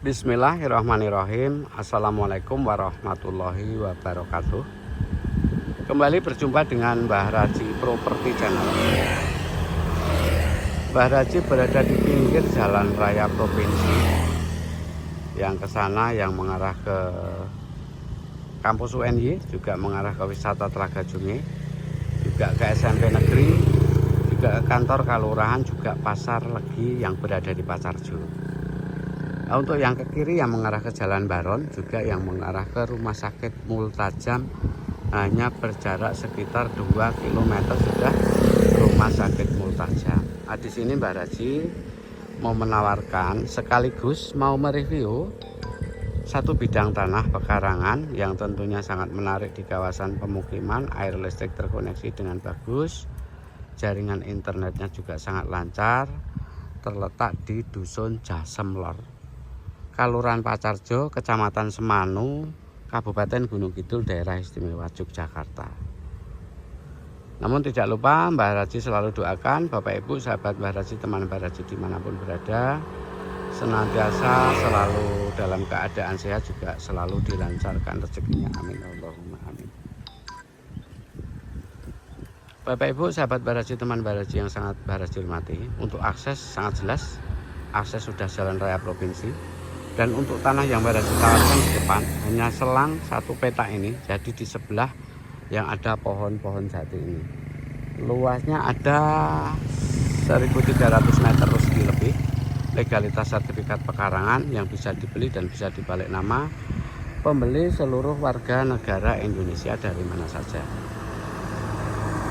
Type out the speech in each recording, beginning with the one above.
Bismillahirrahmanirrahim. Assalamualaikum warahmatullahi wabarakatuh. Kembali berjumpa dengan Mbah Raji Property Channel. Mbah Raji berada di pinggir jalan raya provinsi yang ke sana, yang mengarah ke kampus UNY, juga mengarah ke wisata Telaga Junge, juga ke SMP Negeri, juga ke kantor kelurahan, juga pasar Legi yang berada di Pasarjo. Nah, untuk yang ke kiri yang mengarah ke Jalan Baron, juga yang mengarah ke Rumah Sakit Multajam, hanya berjarak sekitar 2 km sudah Rumah Sakit Multajam. Nah, di sini Mbah Raji mau menawarkan sekaligus mau mereview satu bidang tanah pekarangan yang tentunya sangat menarik di kawasan pemukiman. Air listrik terkoneksi dengan bagus, jaringan internetnya juga sangat lancar, terletak di Dusun Jasem Lor, Kelurahan Pasarjo, Kecamatan Semanu, Kabupaten Gunung Kidul, Daerah Istimewa Yogyakarta. Namun tidak lupa Mbah Raji selalu doakan Bapak Ibu, sahabat Mbah Raji, teman Mbah Raji dimanapun berada, senantiasa selalu dalam keadaan sehat, juga selalu dilancarkan rezekinya. Amin Allahumma amin. Bapak Ibu, sahabat Mbah Raji, teman Mbah Raji yang sangat Mbah Raji hormati, untuk akses sangat jelas, akses sudah jalan raya provinsi. Dan untuk tanah yang Mbah Raji tawarkan di depan hanya selang satu petak ini, jadi di sebelah yang ada pohon-pohon jati ini. Luasnya ada 1.300 meter persegi lebih. Legalitas sertifikat pekarangan yang bisa dibeli dan bisa dibalik nama. Pembeli seluruh warga negara Indonesia dari mana saja.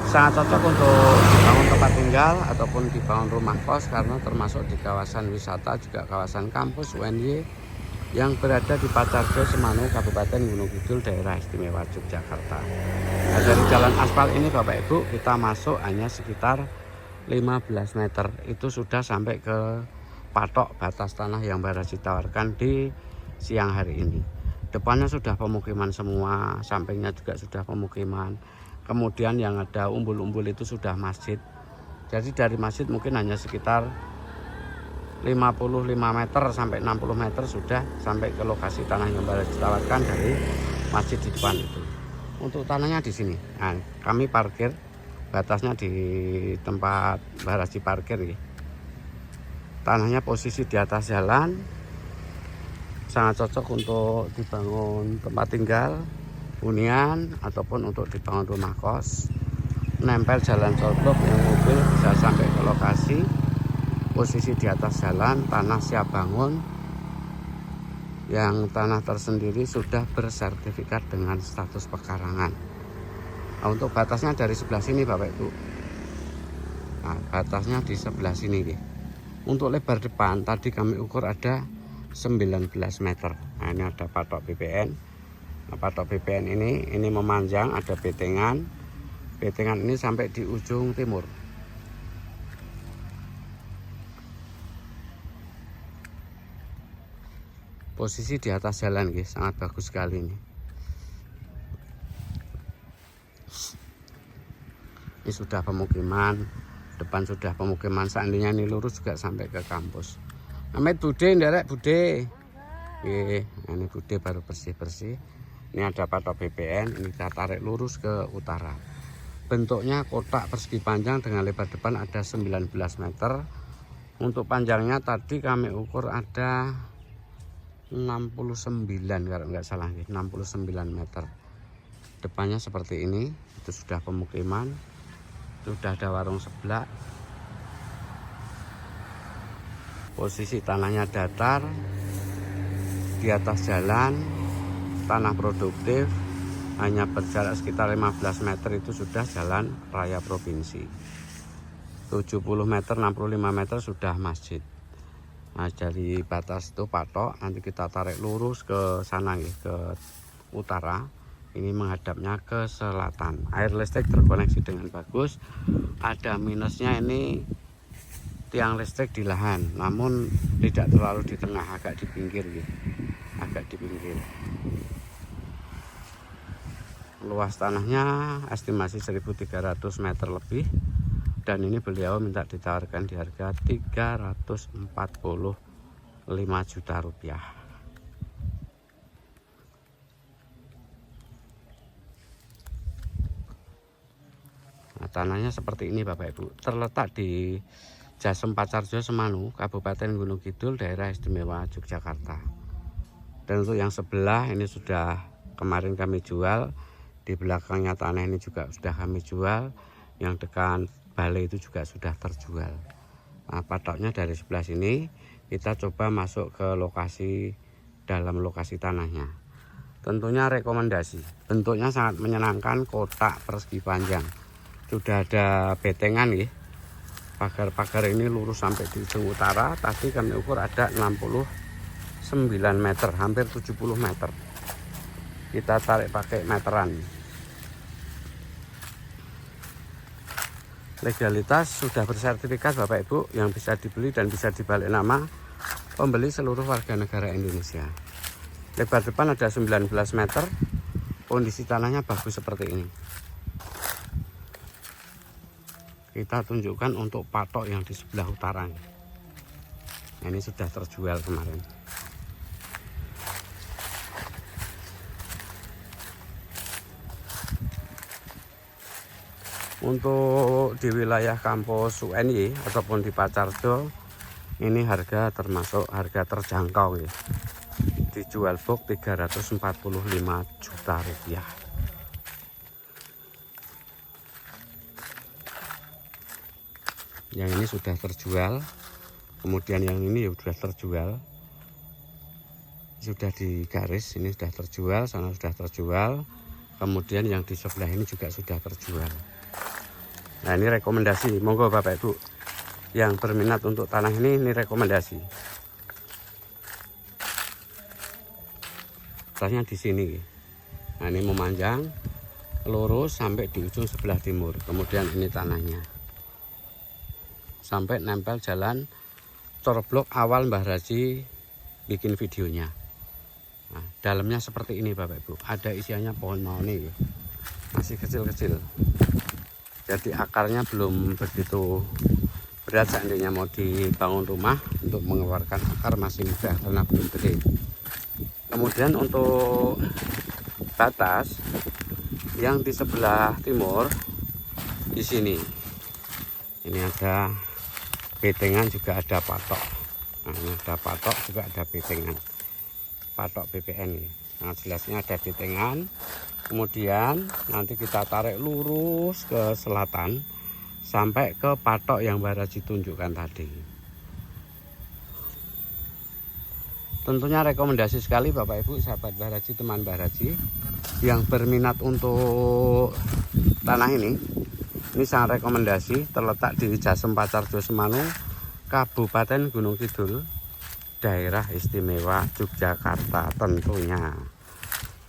Sangat cocok untuk dibangun tempat tinggal ataupun dibangun rumah kos, karena termasuk di kawasan wisata, juga kawasan kampus UNY yang berada di Pasarjo, Semanu, Kabupaten Gunung Kidul, Daerah Istimewa Yogyakarta. Nah, dari jalan aspal ini Bapak Ibu, kita masuk hanya sekitar 15 meter, itu sudah sampai ke patok batas tanah yang Mbah Raji tawarkan di siang hari ini. Depannya sudah pemukiman semua, sampingnya juga sudah pemukiman. Kemudian yang ada umbul-umbul itu sudah masjid. Jadi dari masjid mungkin hanya sekitar 55 meter sampai 60 meter sudah sampai ke lokasi tanah yang Mbah Raji tawarkan dari masjid di depan itu. Untuk tanahnya di sini. Nah, kami parkir, batasnya di tempat Mbah Raji parkir ya. Tanahnya posisi di atas jalan, sangat cocok untuk dibangun tempat tinggal, hunian, ataupun untuk dibangun rumah kos. Nempel jalan colblok yang mobil bisa sampai ke lokasi. Posisi di atas jalan, tanah siap bangun, yang tanah tersendiri sudah bersertifikat dengan status pekarangan. Nah, untuk batasnya dari sebelah sini Bapak Ibu. Nah, batasnya di sebelah sini nih. Untuk lebar depan tadi kami ukur ada 19 meter. Nah, ini ada patok BPN. Nah, patok BPN ini memanjang, ada betengan. Betengan ini sampai di ujung timur. Posisi di atas jalan guys, sangat bagus sekali ini. Ini sudah pemukiman, depan sudah pemukiman. Seandainya ini lurus juga sampai ke kampus. Amit Bude, nderek Bude. Ini Bude baru bersih-bersih. Ini ada patok BPN, ini kita tarik lurus ke utara. Bentuknya kotak persegi panjang dengan lebar depan ada 19 meter. Untuk panjangnya tadi kami ukur ada 69 kalau nggak salah, 69 meter. Depannya seperti ini, itu sudah pemukiman, sudah ada warung sebelah. Posisi tanahnya datar, di atas jalan, tanah produktif, hanya berjarak sekitar 15 meter itu sudah jalan raya provinsi. 70 meter, 65 meter sudah masjid. Nah, dari batas itu patok, nanti kita tarik lurus ke sana ya, ke utara. Ini menghadapnya ke selatan. Air listrik terkoneksi dengan bagus. Ada minusnya ini tiang listrik di lahan, namun tidak terlalu di tengah, agak di pinggir ya. Agak di pinggir. Luas tanahnya estimasi 1.300 meter lebih. Dan ini beliau minta ditawarkan di harga 345 juta rupiah. tanahnya seperti ini Bapak Ibu. Terletak di Jasem Pacarjo Semanu, Kabupaten Gunung Kidul, daerah istimewa Yogyakarta. Dan untuk yang sebelah ini sudah kemarin kami jual. Di belakangnya tanah ini juga sudah kami jual. Yang dekat balai itu juga sudah terjual. Nah, patoknya dari sebelah sini kita coba masuk ke lokasi, dalam lokasi tanahnya. Tentunya rekomendasi, bentuknya sangat menyenangkan, kotak persegi panjang. Sudah ada betengan ya. Pagar-pagar ini lurus sampai di ujung utara. Tadi kami ukur ada 69 meter, hampir 70 meter. Kita tarik pakai meteran. Legalitas sudah bersertifikat Bapak Ibu, yang bisa dibeli dan bisa dibalik nama pembeli seluruh warga negara Indonesia. Lebar depan ada 19 meter. Kondisi tanahnya bagus seperti ini. Kita tunjukkan untuk patok yang di sebelah utara. Nah, ini sudah terjual kemarin. Untuk di wilayah kampus UNY ataupun di Pacarjo, ini harga termasuk harga terjangkau ya. Dijual box 345 juta rupiah. Yang ini sudah terjual, kemudian yang ini sudah terjual, sudah digaris, ini sudah terjual, sana sudah terjual, kemudian yang di sebelah ini juga sudah terjual. Nah, ini rekomendasi, monggo Bapak Ibu yang berminat untuk tanah ini rekomendasi. Tanahnya di sini. Nah, ini memanjang lurus sampai di ujung sebelah timur. Kemudian ini tanahnya sampai nempel jalan Corblok awal Mbah Raji bikin videonya. Nah, dalamnya seperti ini Bapak Ibu. Ada isiannya pohon mahoni, masih kecil-kecil. Jadi akarnya belum begitu berat seandainya mau dibangun rumah. Untuk mengeluarkan akar masih mudah karena belum gede. Kemudian untuk batas yang di sebelah timur di sini, ini ada betengan, juga ada patok. Nah, ini ada patok, juga ada betengan. Patok BPN ini. Nah, jelasnya ada betengan. Kemudian nanti kita tarik lurus ke selatan sampai ke patok yang Mbah Raji tunjukkan tadi. Tentunya rekomendasi sekali Bapak Ibu, sahabat Mbah Raji, teman Mbah Raji yang berminat untuk tanah ini. Ini sangat rekomendasi, terletak di Jasem Pacarjo Semanu, Kabupaten Gunung Kidul, daerah istimewa Yogyakarta tentunya.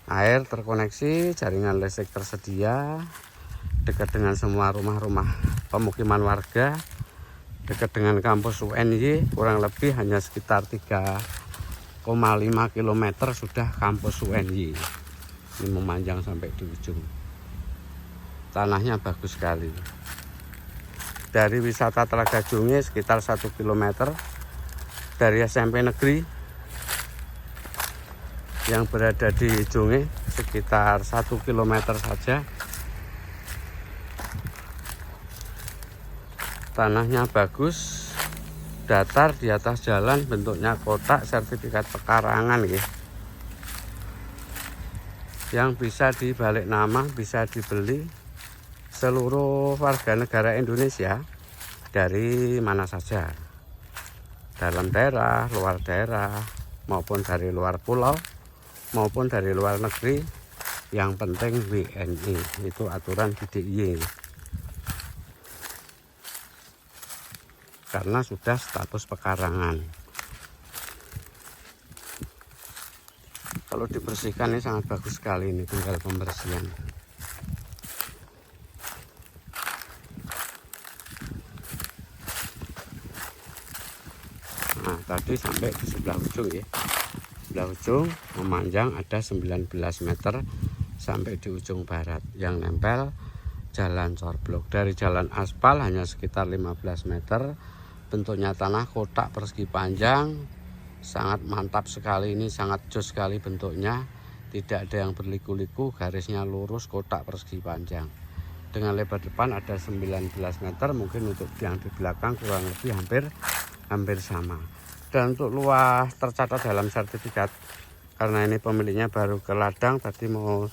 Air terkoneksi, jaringan listrik tersedia, dekat dengan semua rumah-rumah pemukiman warga, dekat dengan kampus UNY, kurang lebih hanya sekitar 3,5 km sudah kampus UNY. Ini memanjang sampai di ujung. Tanahnya bagus sekali. Dari wisata Telaga Junge sekitar 1 km, dari SMP negeri yang berada di Junge sekitar 1 km saja. Tanahnya bagus, datar, di atas jalan, bentuknya kotak, sertifikat pekarangan ya. Yang bisa dibalik nama, bisa dibeli seluruh warga negara Indonesia dari mana saja, dalam daerah, luar daerah, maupun dari luar pulau, maupun dari luar negeri. Yang penting WNI, itu aturan di DIY, karena sudah status pekarangan. Kalau dibersihkan ini sangat bagus sekali, ini tinggal pembersihan. Nah, tadi sampai di sebelah ujung ya. Sebelah ujung memanjang ada 19 meter sampai di ujung barat, yang nempel jalan Corblok. Dari jalan aspal hanya sekitar 15 meter. Bentuknya tanah kotak persegi panjang, sangat mantap sekali. Ini sangat jos sekali bentuknya, tidak ada yang berliku-liku, garisnya lurus, kotak persegi panjang. dengan lebar depan ada 19 meter, mungkin untuk yang di belakang kurang lebih hampir sama. Dan untuk luas tercatat dalam sertifikat, karena ini pemiliknya baru ke ladang, tadi mau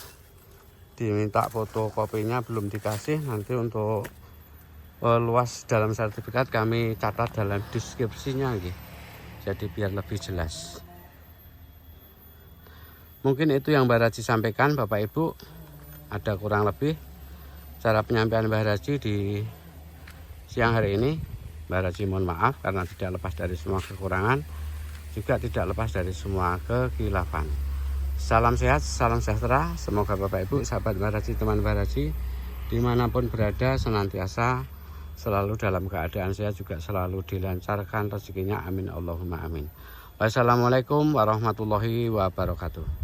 diminta fotokopinya belum dikasih. Nanti untuk luas dalam sertifikat kami catat dalam deskripsinya gitu. Jadi biar lebih jelas. Mungkin itu yang Mbak Raji sampaikan Bapak Ibu. Ada kurang lebih cara penyampaian Mbak Raji di siang hari ini. Mbak Raji mohon maaf karena tidak lepas dari semua kekurangan, juga tidak lepas dari semua kekhilafan. Salam sehat, salam sejahtera. Semoga Bapak Ibu, sahabat Mbak Raji, teman Mbak Raji, dimanapun berada senantiasa selalu dalam keadaan sehat, juga selalu dilancarkan rezekinya. Amin Allahumma amin. Wassalamualaikum warahmatullahi wabarakatuh.